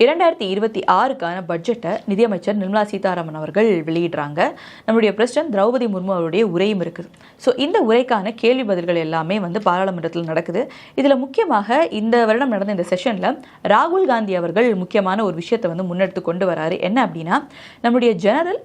2026க்கான பட்ஜெட்டை நிதியமைச்சர் நிர்மலா சீதாராமன் அவர்கள் வெளியிடுறாங்க. நம்முடைய பிரசிடென்ட் திரௌபதி முர்மு அவருடைய உரையும் இருக்குது. ஸோ இந்த உரைக்கான கேள்வி பதில்கள் எல்லாமே பாராளுமன்றத்தில் நடக்குது. இதில் முக்கியமாக இந்த வருடம் நடந்த இந்த செஷனில் ராகுல் காந்தி அவர்கள் முக்கியமான ஒரு விஷயத்தை முன்னெடுத்து கொண்டு வராரு. என்ன அப்படின்னா, நம்முடைய ஜெனரல்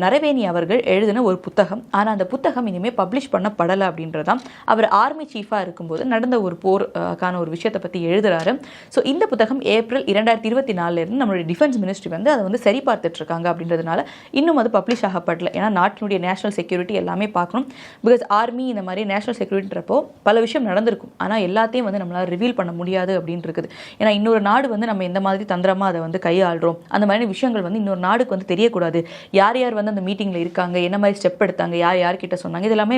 நரவேணி அவர்கள் எழுதின ஒரு புத்தகம், ஆனால் அந்த புத்தகம் இனிமேல் பப்ளிஷ் பண்ணப்படலை அப்படின்றதான். அவர் ஆர்மி சீஃபாக இருக்கும்போது நடந்த ஒரு போருக்கான ஒரு விஷயத்தை பற்றி எழுதுறாரு. ஸோ இந்த புத்தகம் ஏப்ரல் 2024 நம்மளுடைய டிஃபென்ஸ் மினிஸ்ட்ரி அதை சரி பார்த்துட்டு இருக்காங்க. அப்படின்றதுனால இன்னும் அது பப்ளிஷ் ஆகப்படல. ஏன்னா நாட்டினுடைய நேஷனல் செக்யூரிட்டி எல்லாமே பார்க்கணும். பிகாஸ் ஆர்மி இந்த மாதிரி நேஷனல் செக்யூரிட்டின்றப்போ பல விஷயம் நடந்திருக்கும், ஆனால் எல்லாத்தையும் நம்மளால் ரிவீல் பண்ண முடியாது அப்படின்னு இருக்குது. ஏன்னா இன்னொரு நாடு நம்ம எந்த மாதிரி தந்திரமாக அதை கையாளுறோம், அந்த மாதிரி விஷயங்கள் இன்னொரு நாடுக்கு தெரியக்கூடாது. யார் யார் அந்த மீட்டிங்கில் இருக்காங்க, என்ன மாதிரி ஸ்டெப் எடுத்தாங்க, யார் யார்கிட்ட சொன்னாங்க, இது எல்லாமே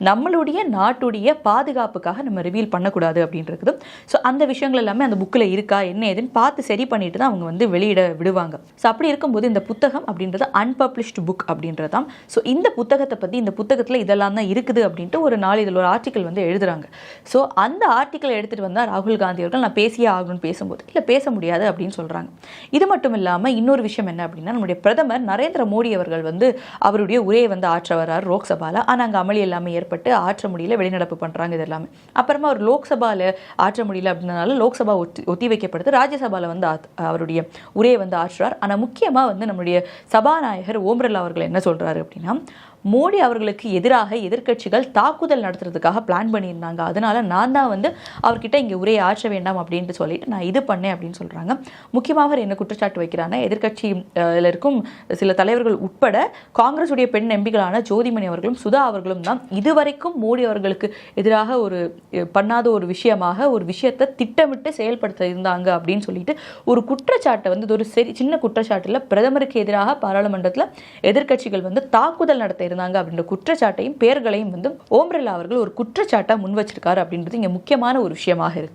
நம்மளுடைய நாட்டுடைய பாதுகாப்புக்காக நம்ம ரிவீல் பண்ணக்கூடாது அப்படின்றது. ஸோ அந்த விஷயங்கள் எல்லாமே அந்த புக்கில் இருக்கா என்ன ஏதுன்னு பார்த்து சரி பண்ணிட்டு தான் அவங்க வெளியிட விடுவாங்க. ஸோ அப்படி இருக்கும்போது இந்த புத்தகம் அப்படின்றது அன்பப்ளிஷ்டு புக் அப்படின்றதான். ஸோ இந்த புத்தகத்தை பற்றி, இந்த புத்தகத்தில் இதெல்லாம் தான் இருக்குது அப்படின்ட்டு ஒரு நாளிதழ் ஒரு ஆர்டிக்கல் எழுதுறாங்க. ஸோ அந்த ஆர்டிக்கலை எடுத்துகிட்டு வந்தால் ராகுல் காந்தி அவர்கள் நான் பேசியே ஆகணும்னு பேசும்போது இல்லை பேச முடியாது அப்படின்னு சொல்கிறாங்க. இது மட்டும் இல்லாமல் இன்னொரு விஷயம் என்ன அப்படின்னா, நம்முடைய பிரதமர் நரேந்திர மோடி அவர்கள் அவருடைய உரையை ஆற்ற வர்றார் லோக்சபால. ஆனால் அங்கே அமளி எல்லாமே ஏற்பட்டு ஆற்ற முடியல, வெளிநடப்பு பண்ணுறாங்க. இது எல்லாமே அப்புறமா அவர் லோக்சபால ஆற்ற முடியல அப்படின்றனால லோக்சபா ஒத்தி வைக்கப்படுது. ராஜ்யசபால அவருடைய உரையை ஆற்றுறார். ஆனால் முக்கியமாக நம்முடைய சபாநாயகர் ஓம் பிர்லா அவர்கள் என்ன சொல்றாரு அப்படின்னா, மோடி அவர்களுக்கு எதிராக எதிர்க்கட்சிகள் தாக்குதல் நடத்துறதுக்காக பிளான் பண்ணியிருந்தாங்க, அதனால நான் தான் அவர்கிட்ட இங்கே உரையை ஆற்ற வேண்டாம் அப்படின்ட்டு சொல்லிட்டு நான் இது பண்ணேன் அப்படின்னு சொல்கிறாங்க. முக்கியமாக அவர் என்ன குற்றச்சாட்டு வைக்கிறாங்க, எதிர்க்கட்சியில் இருக்கும் சில தலைவர்கள் உட்பட காங்கிரஸுடைய பெண் எம்பிகளான ஜோதிமணி அவர்களும் சுதா அவர்களும் தான் இதுவரைக்கும் மோடி அவர்களுக்கு எதிராக ஒரு பண்ணாத ஒரு விஷயமாக ஒரு விஷயத்தை திட்டமிட்டு செயல்படுத்த இருந்தாங்க அப்படின்னு சொல்லிட்டு ஒரு குற்றச்சாட்டை ஒரு சின்ன குற்றச்சாட்டில் பிரதமருக்கு எதிராக பாராளுமன்றத்தில் எதிர்க்கட்சிகள் தாக்குதல் நடத்த அப்படின்ற குற்றச்சாட்டையும் பெயர்களையும் ஓம் பிர்லா அவர்கள் ஒரு குற்றச்சாட்டை முன் வச்சிருக்காரு அப்படின்றது இங்க முக்கியமான ஒரு விஷயமாக இருக்கு.